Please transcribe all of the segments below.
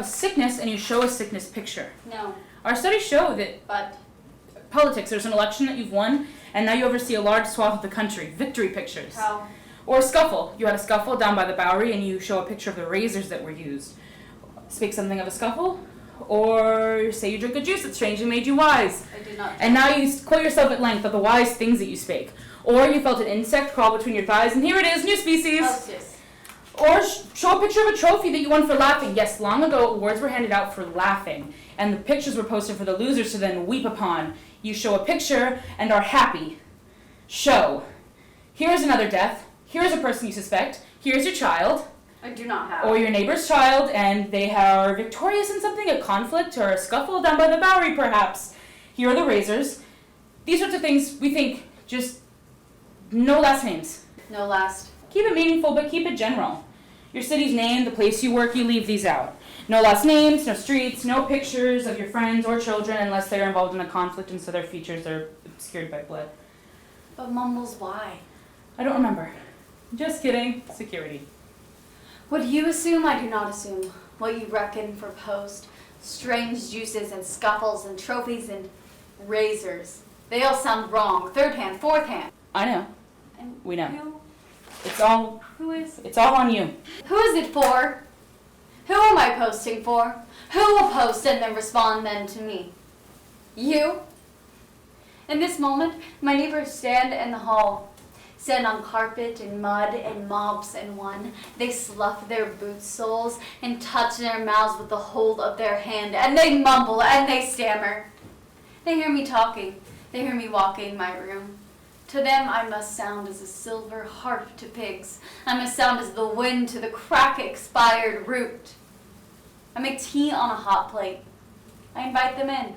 have a sickness and you show a sickness picture. No. Our studies show that But politics, there's an election that you've won, and now you oversee a large swath of the country. Victory pictures. how? Or a scuffle. You had a scuffle down by the Bowery and you show a picture of the razors that were used. Speak something of a scuffle. Or say you drink a juice that strangely made you wise. I did not. And now you quote yourself at length of the wise things that you spake. Or you felt an insect crawl between your thighs, and here it is, new species. Hostess. Or show a picture of a trophy that you won for laughing. Yes, long ago, awards were handed out for laughing, and the pictures were posted for the losers to then weep upon. You show a picture and are happy. Show. Here is another death. Here is a person you suspect. Here is your child. I do not have. Or your neighbor's child, and they are victorious in something, a conflict or a scuffle down by the Bowery, perhaps. Here are the razors. These sorts of things, we think, just no last names. No last. Keep it meaningful, but keep it general. Your city's name, the place you work, you leave these out. No last names, no streets, no pictures of your friends or children unless they're involved in a conflict and so their features are obscured by blood. But Mumbles, why? I don't remember. Just kidding. Security. What you assume, I do not assume. What you reckon for post. Strange juices and scuffles and trophies and razors. They all sound wrong. Third hand, fourth hand. I know. And We know. Who? Who is? It's all on you. Who is it for? Who am I posting for? Who will post and then respond then to me? You? In this moment, my neighbors stand in the hall. Stand on carpet and mud and mops and one. They slough their boot soles and touch their mouths with the hold of their hand, and they mumble and they stammer. They hear me talking. They hear me walking my room. To them I must sound as a silver harp to pigs. I must sound as the wind to the crack-expired root. I make tea on a hot plate. I invite them in.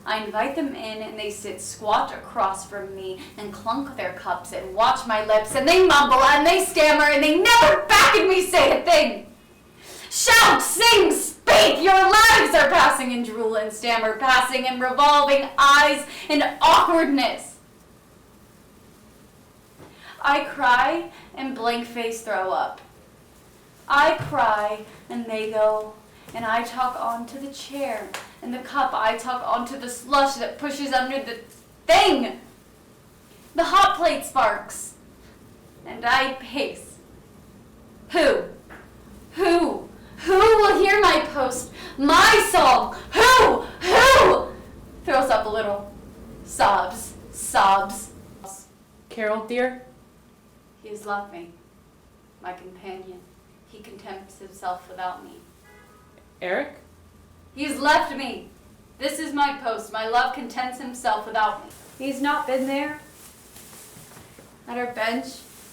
I invite them in and they sit squat across from me and clunk their cups and watch my lips and they mumble and they stammer and they never back at me say a thing. Shout, sing, speak! Your lives are passing in drool and stammer, passing in revolving eyes and awkwardness. I cry and blank face throw up. I cry and they go, and I talk onto the chair, and the cup I talk onto the slush that pushes under the thing. The hot plate sparks, and I pace. Who will hear my post, my song? Who throws up a little, sobs. Carol, dear? He has left me, my companion. He contempts himself without me. Eric? He's left me. This is my post. My love contents himself without me. He's not been there. At our bench,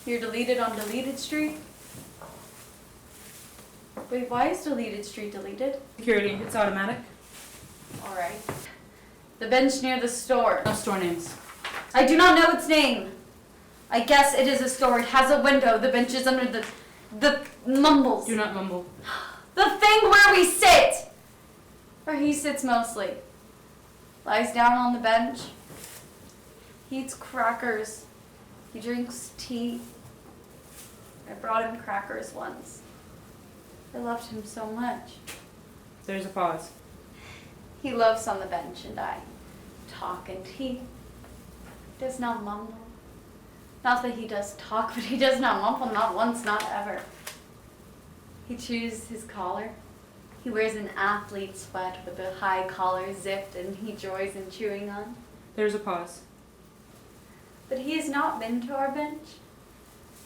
here deleted on Deleted Street. Wait, why is Deleted Street deleted? Security. It's automatic. All right. The bench near the store. No store names. I do not know its name. I guess it is a store. It has a window. The bench is under the mumbles. Do not mumble. The thing where we sit! Where he sits mostly. Lies down on the bench. He eats crackers. He drinks tea. I brought him crackers once. I loved him so much. There's a pause. He loves on the bench and I talk and he does not mumble. Not that he does talk, but he does not mumble, not once, not ever. He chews his collar. He wears an athlete sweat with a high collar zipped and he joys in chewing on. There's a pause. But he has not been to our bench.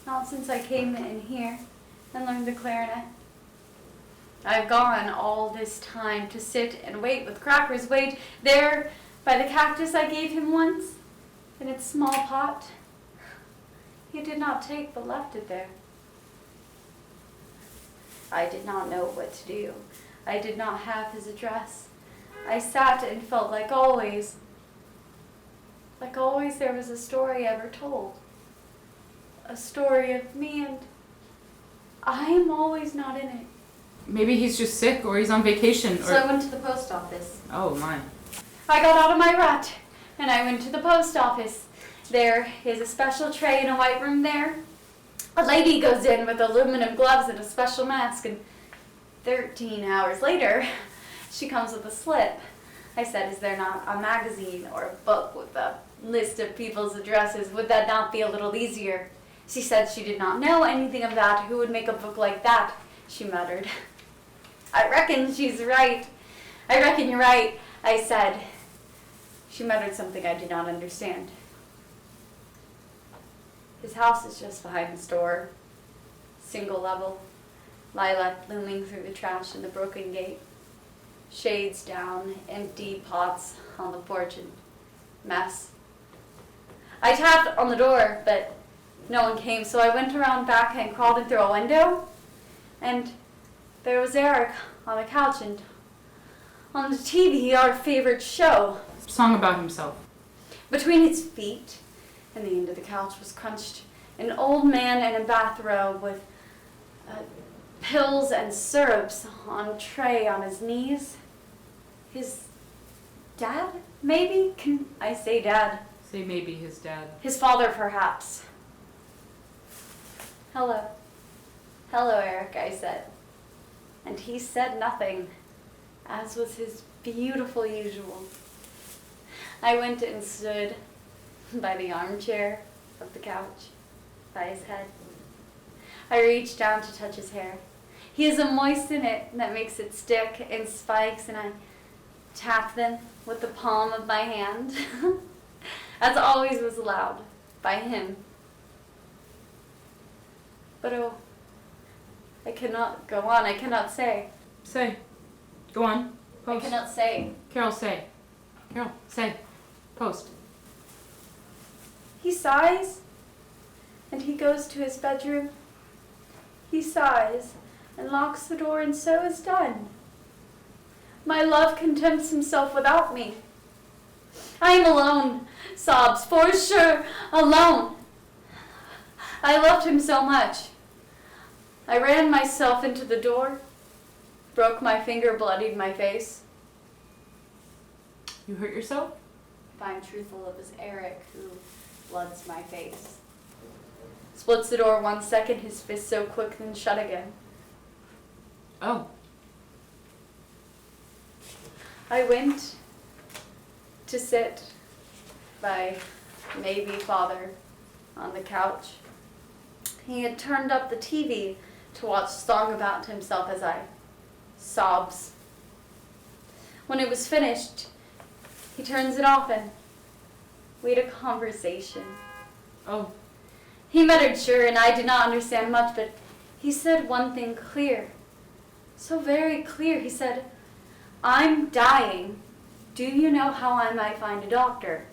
Not since I came in here and learned the clarinet. I've gone all this time to sit and wait with crackers, wait there by the cactus I gave him once in its small pot. He did not take but left it there. I did not know what to do. I did not have his address. I sat and felt like always there was a story ever told. A story of me and I am always not in it. Maybe he's just sick or he's on vacation or... So I went to the post office. Oh, my. I got out of my rut and I went to the post office. There is a special tray in a white room there. A lady goes in with aluminum gloves and a special mask and 13 hours later, she comes with a slip. I said, is there not a magazine or a book with a list of people's addresses? Would that not be a little easier? She said she did not know anything of that. Who would make a book like that? She muttered. I reckon she's right. I reckon you're right, I said. She muttered something I did not understand. His house is just behind the store. Single level. Lilac blooming through the trash in the broken gate. Shades down, empty pots on the porch and mess. I tapped on the door, but no one came, so I went around back and crawled in through a window. And there was Eric on the couch and on the TV, our favorite show. Song about himself. Between his feet and the end of the couch was crunched an old man in a bathrobe with pills and syrups on a tray on his knees. His dad, maybe? Can I say dad? Say maybe his dad. His father, perhaps. Hello. Hello, Eric, I said. And he said nothing, as was his beautiful usual. I went and stood by the armchair of the couch, by his head. I reached down to touch his hair. He has a moisten it that makes it stick in spikes, and I tap them with the palm of my hand, as always was allowed by him. But oh, I cannot go on. I cannot say. Say. Go on. Post. I cannot say. Carol, say. Carol, say. Post. He sighs, and he goes to his bedroom. He sighs and locks the door, and so is done. My love contents himself without me. I am alone, sobs, for sure, alone. I loved him so much. I ran myself into the door, broke my finger, bloodied my face. You hurt yourself? If I'm truthful, it was Eric who bloods my face. Splits the door 1 second, his fist so quick, then shut again. Oh. I went to sit by maybe father on the couch. He had turned up the TV to watch a song about himself as I sobs. When it was finished, he turns it off and we had a conversation. Oh. He muttered sure, and I did not understand much, but he said one thing clear. So very clear. He said, I'm dying. Do you know how I might find a doctor?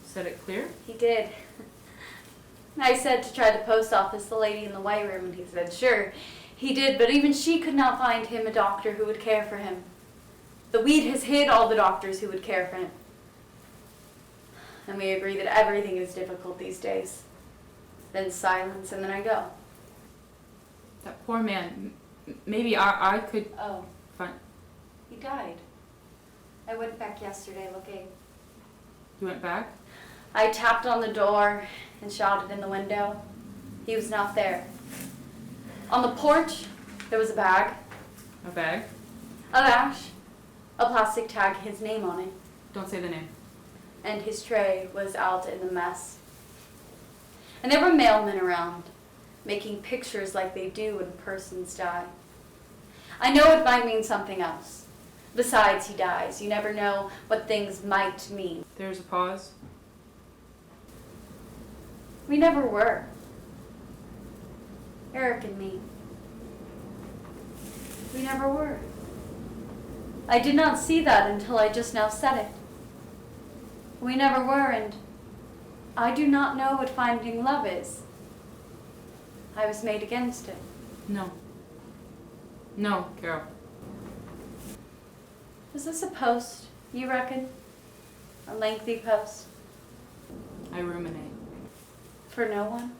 Said it clear? He did. I said to try the post office, the lady in the white room, and he said sure. He did, but even she could not find him a doctor who would care for him. The weed has hid all the doctors who would care for him. And we agree that everything is difficult these days. Then silence, and then I go. That poor man. Maybe I could Oh, find... he died. I went back yesterday looking. You went back? I tapped on the door and shouted in the window. He was not there. On the porch, there was a bag, A bag? a lash, a plastic tag, his name on it, Don't say the name. and his tray was out in the mess. And there were mailmen around, making pictures like they do when persons die. I know it might mean something else. Besides, he dies. You never know what things might mean. There's a pause. We never were. Eric and me. We never were. I did not see that until I just now said it. We never were, and I do not know what finding love is. I was made against it. No. No, Carol. Was this a post, you reckon? A lengthy post? I ruminate. For no one?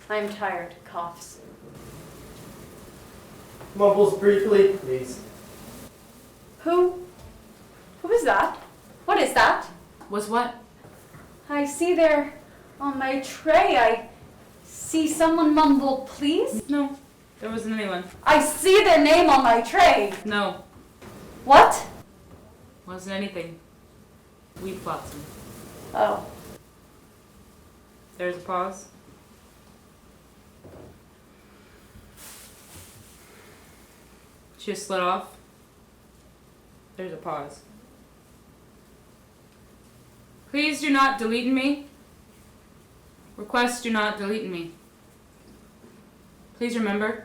I am tired, coughs. Mumbles briefly, please. Who is that? What is that? Was what? I see there on my tray, I see someone mumble, please? No. There wasn't anyone. I see their name on my tray. No, What? wasn't anything. Wheat flotsam. Oh. There's a pause. She just slid off. There's a pause. Please do not delete me. Request do not delete me. Please remember,